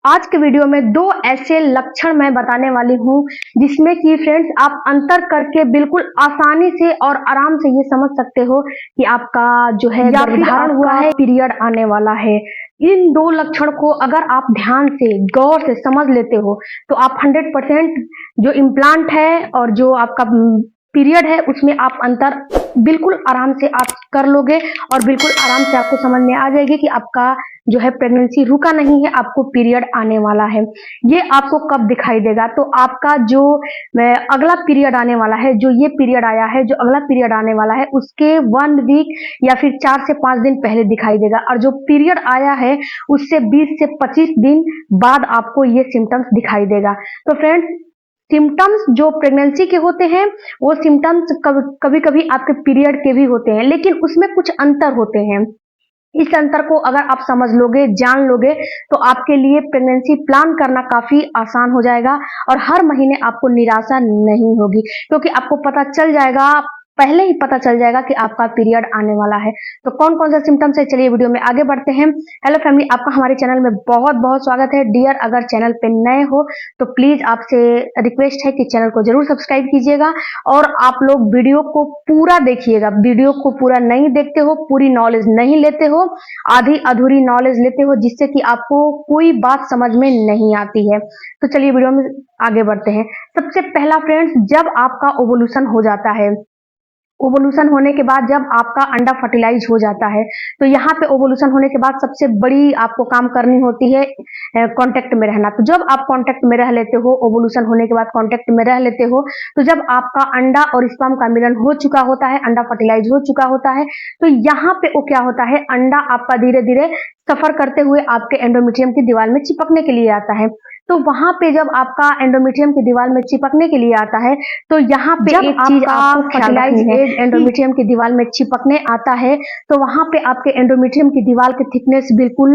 आज के वीडियो में दो ऐसे लक्षण मैं बताने वाली हूँ जिसमें कि फ्रेंड्स आप अंतर करके बिल्कुल आसानी से और आराम से ये समझ सकते हो कि आपका जो है गर्भधारण हुआ है, पीरियड आने वाला है। इन दो लक्षण को अगर आप ध्यान से गौर से समझ लेते हो तो आप 100% जो इम्प्लांट है और जो आपका पीरियड है उसमें आप अंतर बिल्कुल आराम से आप कर लोगे और बिल्कुल आराम से आपको समझ में आ जाएगी कि आपका जो है प्रेगनेंसी रुका नहीं है, आपको पीरियड आने वाला है। ये आपको कब दिखाई देगा? तो आपका जो अगला पीरियड आने वाला है, जो ये पीरियड आया है, जो अगला पीरियड आने वाला है उसके 1 वीक या फिर 4 से 5 दिन पहले दिखाई देगा और जो पीरियड आया है उससे 20 से 25 दिन बाद आपको ये सिम्टम्स दिखाई देगा। तो फ्रेंड्स, सिम्टम्स जो प्रेगनेंसी के होते हैं वो सिम्टम्स कभी कभी आपके पीरियड के भी होते हैं, लेकिन उसमें कुछ अंतर होते हैं। इस अंतर को अगर आप समझ लोगे, जान लोगे तो आपके लिए प्रेगनेंसी प्लान करना काफी आसान हो जाएगा और हर महीने आपको निराशा नहीं होगी, क्योंकि आपको पता चल जाएगा, पहले ही पता चल जाएगा कि आपका पीरियड आने वाला है। तो कौन कौन सा सिम्टम्स है, चलिए वीडियो में आगे बढ़ते हैं। हेलो फैमिली, आपका हमारे चैनल में बहुत बहुत स्वागत है। डियर, अगर चैनल पे नए हो तो प्लीज आपसे रिक्वेस्ट है कि चैनल को जरूर सब्सक्राइब कीजिएगा और आप लोग वीडियो को पूरा देखिएगा। वीडियो को पूरा नहीं देखते हो, पूरी नॉलेज नहीं लेते हो, आधी अधूरी नॉलेज लेते हो जिससे कि आपको कोई बात समझ में नहीं आती है। तो चलिए वीडियो में आगे बढ़ते हैं। सबसे पहला फ्रेंड्स, जब आपका ओवुलेशन हो जाता है, ओवुलेशन होने के बाद जब आपका अंडा फर्टिलाइज हो जाता है तो यहाँ पे ओवुलेशन होने के बाद सबसे बड़ी आपको काम करनी होती है कांटेक्ट में रहना। तो जब आप कांटेक्ट में रह लेते हो, ओवुलेशन होने के बाद कांटेक्ट में रह लेते हो, तो जब आपका अंडा और स्पर्म का मिलन हो चुका होता है, अंडा फर्टिलाइज हो चुका होता है, तो यहाँ पे वो क्या होता है, अंडा आपका धीरे धीरे सफर करते हुए आपके एंडोमेट्रियम की दीवार में चिपकने के लिए आता है। तो वहां पे जब आपका एंडोमेट्रियम की दीवार में चिपकने के लिए आता है तो यहाँ पे एक चीज आपको फर्टिलाइज एज एंडोमेट्रियम की दीवार में चिपकने आता है, तो वहां पे आपके एंडोमेट्रियम की दीवार की थिकनेस बिल्कुल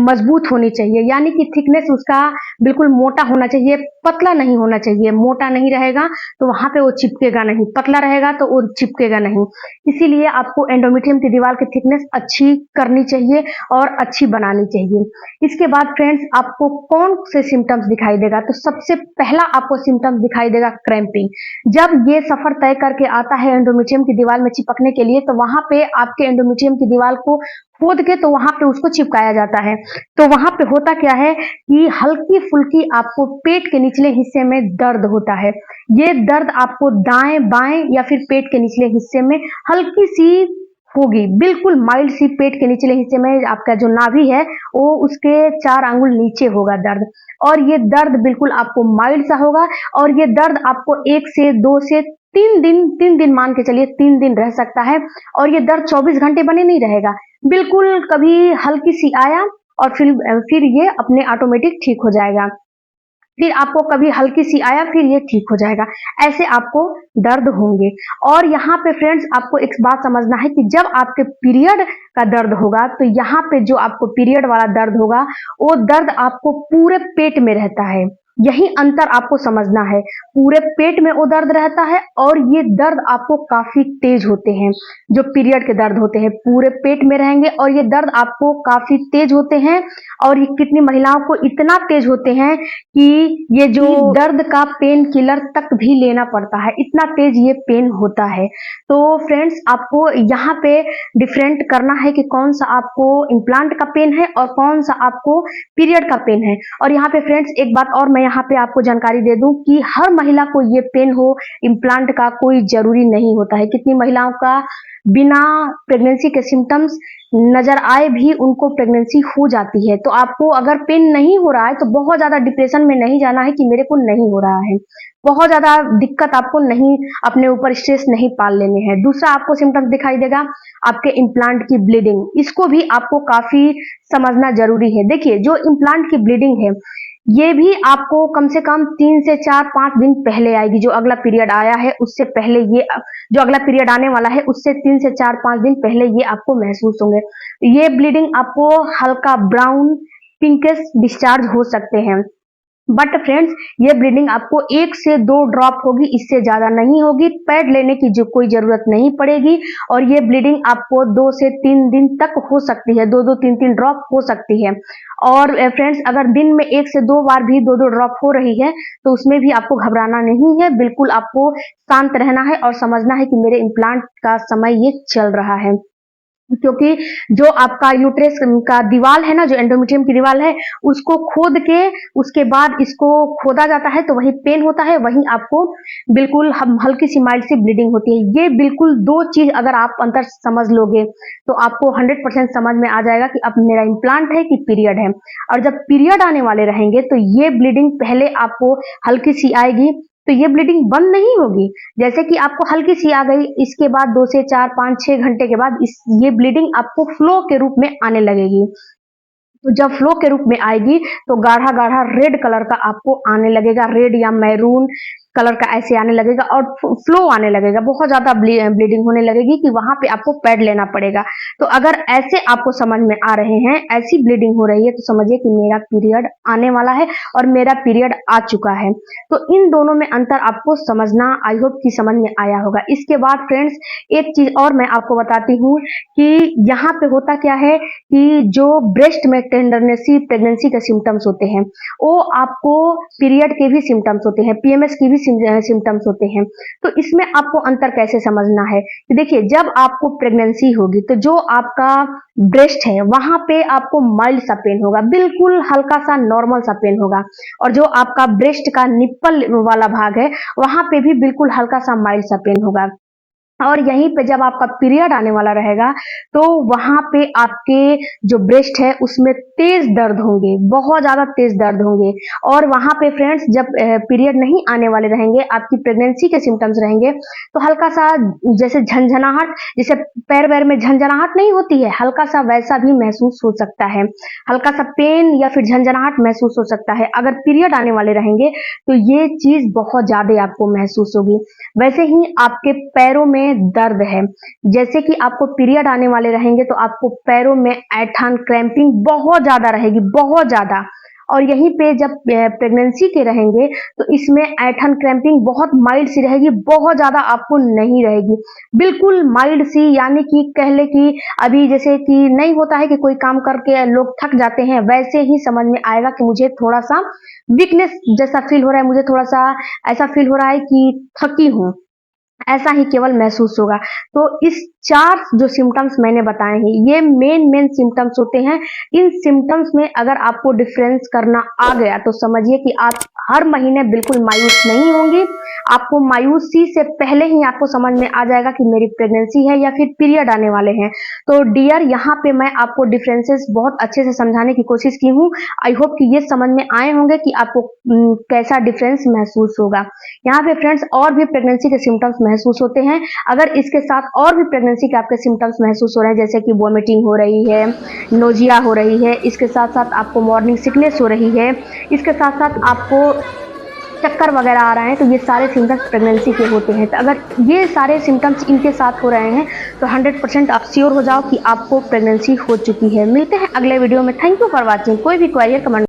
मजबूत होनी चाहिए, यानी कि थिकनेस उसका बिल्कुल मोटा होना चाहिए, पतला नहीं होना चाहिए। मोटा नहीं रहेगा तो वहां पे वो चिपकेगा नहीं, पतला रहेगा तो वो चिपकेगा नहीं। इसीलिए आपको एंडोमेट्रियम की दीवार की थिकनेस अच्छी करनी चाहिए और अच्छी बनानी चाहिए। इसके बाद फ्रेंड्स, आपको कौन से सिम्टम्स दिखाई देगा? तो सबसे पहला आपको सिम्टम्स दिखाई देगा क्रैम्पिंग। जब ये सफर तय करके आता है एंडोमेट्रियम की दीवार में चिपकने के लिए, तो वहां पे आपके एंडोमेट्रियम की दीवार को खोद के तो वहां पे उसको चिपकाया जाता है। तो वहां पे होता क्या है कि हल्की फुल्की आपको पेट के निचले हिस्से में दर्द होता है। ये दर्द आपको दाएं बाएं या फिर पेट के निचले हिस्से में हल्की सी होगी, बिल्कुल माइल्ड सी। पेट के निचले हिस्से में आपका जो नाभि है वो उसके 4 आंगुल नीचे होगा दर्द, और ये दर्द बिल्कुल आपको माइल्ड सा होगा और ये दर्द आपको 1 से 2 से 3 दिन मान के चलिए 3 दिन रह सकता है। और ये दर्द 24 घंटे बने नहीं रहेगा, बिल्कुल कभी हल्की सी आया और फिर ये अपने ऑटोमेटिक ठीक हो जाएगा, फिर आपको कभी हल्की सी आया फिर ये ठीक हो जाएगा, ऐसे आपको दर्द होंगे। और यहाँ पे फ्रेंड्स, आपको एक बात समझना है कि जब आपके पीरियड का दर्द होगा तो यहाँ पे जो आपको पीरियड वाला दर्द होगा वो दर्द आपको पूरे पेट में रहता है। यही अंतर आपको समझना है, पूरे पेट में वो दर्द रहता है और ये दर्द आपको काफी तेज होते हैं। जो पीरियड के दर्द होते हैं पूरे पेट में रहेंगे और ये दर्द आपको काफी तेज होते हैं। और ये कितनी महिलाओं को इतना तेज होते हैं कि ये जो दर्द का पेन किलर तक भी लेना पड़ता है, इतना तेज ये पेन होता है। तो फ्रेंड्स, आपको यहाँ पे डिफरेंट करना है कि कौन सा आपको इम्प्लांट का पेन है और कौन सा आपको पीरियड का पेन है। और यहाँ पे फ्रेंड्स, एक बात और मैं यहाँ पे आपको जानकारी दे दूं कि हर महिला को ये पेन हो, इम्प्लांट का कोई जरूरी नहीं होता है। कितनी महिलाओं का बिना प्रेगनेंसी के सिम्टम्स नजर आए भी उनको प्रेगनेंसी हो जाती है। तो आपको अगर पेन नहीं हो रहा है तो बहुत ज्यादा डिप्रेशन में नहीं जाना है कि मेरे को नहीं हो रहा है, बहुत ज्यादा दिक्कत आपको नहीं, अपने ऊपर स्ट्रेस नहीं पाल लेने हैं। दूसरा आपको सिम्टम्स दिखाई देगा आपके इम्प्लांट की ब्लीडिंग, इसको भी आपको काफी समझना जरूरी है। देखिए, जो इम्प्लांट की ब्लीडिंग है ये भी आपको कम से कम 3 से 4-5 दिन पहले आएगी। जो अगला पीरियड आया है उससे पहले ये, जो अगला पीरियड आने वाला है उससे 3 से 4-5 दिन पहले ये आपको महसूस होंगे। ये ब्लीडिंग आपको हल्का ब्राउन पिंकिश डिस्चार्ज हो सकते हैं। बट फ्रेंड्स ये ब्लीडिंग आपको 1 से 2 ड्रॉप होगी, इससे ज्यादा नहीं होगी। पैड लेने की जो कोई जरूरत नहीं पड़ेगी और ये ब्लीडिंग आपको 2 से 3 दिन तक हो सकती है, 2-2 3-3 ड्रॉप हो सकती है। और फ्रेंड्स अगर दिन में 1 से 2 बार भी 2-2 ड्रॉप हो रही है तो उसमें भी आपको घबराना नहीं है, बिल्कुल आपको शांत रहना है और समझना है कि मेरे इम्प्लांट का समय ये चल रहा है। क्योंकि जो आपका यूट्रस का दीवार है ना, जो एंडोमेट्रियम की दीवार है, उसको खोद के उसके बाद इसको खोदा जाता है तो वही पेन होता है, वहीं आपको बिल्कुल हल्की सी माइल्ड सी ब्लीडिंग होती है। ये बिल्कुल 2 चीज अगर आप अंतर समझ लोगे तो आपको 100% समझ में आ जाएगा कि अब मेरा इम्प्लांट है कि पीरियड है। और जब पीरियड आने वाले रहेंगे तो ये ब्लीडिंग पहले आपको हल्की सी आएगी, तो ये ब्लीडिंग बंद नहीं होगी। जैसे कि आपको हल्की सी आ गई, इसके बाद 2 से 4 5 6 घंटे के बाद ये ब्लीडिंग आपको फ्लो के रूप में आने लगेगी। तो जब फ्लो के रूप में आएगी तो गाढ़ा गाढ़ा रेड कलर का आपको आने लगेगा, रेड या मैरून कलर का ऐसे आने लगेगा और फ्लो आने लगेगा, बहुत ज्यादा ब्लीडिंग होने लगेगी कि वहां पे आपको पैड लेना पड़ेगा। तो अगर ऐसे आपको समझ में आ रहे हैं, ऐसी ब्लीडिंग हो रही है, तो समझिए कि मेरा पीरियड आने वाला है और मेरा पीरियड आ चुका है। तो इन दोनों में अंतर आपको समझना आई होप कि समझ में आया होगा। इसके बाद फ्रेंड्स एक चीज और मैं आपको बताती हूँ कि यहाँ पे होता क्या है कि जो ब्रेस्ट में टेंडरनेसी प्रेगनेंसी के सिम्टम्स होते हैं वो आपको पीरियड के भी सिम्टम्स होते हैं, पीएमएस की भी सिम्टम्स होते हैं। तो इसमें आपको अंतर कैसे समझना है कि देखिए, जब आपको प्रेगनेंसी होगी तो जो आपका ब्रेस्ट है वहां पे आपको माइल्ड सा पेन होगा, बिल्कुल हल्का सा नॉर्मल सा पेन होगा। और जो आपका ब्रेस्ट का निप्पल वाला भाग है वहां पे भी बिल्कुल हल्का सा माइल्ड सा पेन होगा। और यहीं पे जब आपका पीरियड आने वाला रहेगा तो वहां पे आपके जो ब्रेस्ट है उसमें तेज दर्द होंगे, बहुत ज्यादा तेज दर्द होंगे। और वहां पे फ्रेंड्स जब पीरियड नहीं आने वाले रहेंगे, आपकी प्रेगनेंसी के सिम्टम्स रहेंगे, तो हल्का सा जैसे झंझनाहट, जैसे पैर वैर में झंझनाहट नहीं होती है, हल्का सा वैसा भी महसूस हो सकता है, हल्का सा पेन या फिर झंझनाहट महसूस हो सकता है। अगर पीरियड आने वाले रहेंगे तो ये चीज बहुत ज्यादा आपको महसूस होगी। वैसे ही आपके पैरों में दर्द है, जैसे कि आपको पीरियड आने वाले रहेंगे तो आपको पैरों में ऐंठन क्रैम्पिंग बहुत ज्यादा रहेगी, बहुत ज्यादा। और यहीं पे जब प्रेगनेंसी के रहेंगे तो इसमें ऐंठन क्रैम्पिंग बहुत माइल्ड सी रहेगी, बहुत ज्यादा आपको नहीं रहेगी, बिल्कुल माइल्ड सी। यानी कि कह ले कि अभी जैसे कि नहीं होता है कि कोई काम करके लोग थक जाते हैं, वैसे ही समझ में आएगा कि मुझे थोड़ा सा वीकनेस जैसा फील हो रहा है, मुझे थोड़ा सा ऐसा फील हो रहा है कि थकी हूँ, ऐसा ही केवल महसूस होगा। तो इस 4 जो सिम्टम्स मैंने बताए हैं ये मेन सिम्टम्स होते हैं। इन सिम्टम्स में अगर आपको डिफरेंस करना आ गया तो समझिए कि आप हर महीने बिल्कुल मायूस नहीं होंगी। आपको मायूसी से पहले ही आपको समझ में आ जाएगा कि मेरी प्रेगनेंसी है या फिर पीरियड आने वाले हैं। तो डियर, यहाँ पे मैं आपको डिफरेंसेस बहुत अच्छे से समझाने की कोशिश की हूँ। आई होप कि ये समझ में आए होंगे कि आपको कैसा डिफरेंस महसूस होगा। यहाँ पे फ्रेंड्स और भी प्रेगनेंसी के सिम्टम्स महसूस होते हैं। अगर इसके साथ और भी प्रेगनेंसी के आपके सिम्टम्स महसूस हो रहे हैं, जैसे कि वॉमिटिंग हो रही है, नोजिया हो रही है, इसके साथ साथ आपको मॉर्निंग सिकनेस हो रही है, इसके साथ साथ आपको चक्कर वगैरह आ रहे हैं, तो ये सारे सिम्टम्स प्रेगनेंसी के होते हैं। तो अगर ये सारे सिम्टम्स इनके साथ हो रहे हैं तो 100% आप श्योर हो जाओ कि आपको प्रेगनेंसी हो चुकी है। मिलते हैं अगले वीडियो में। Thank you for watching. कोई भी क्वेरी कमेंट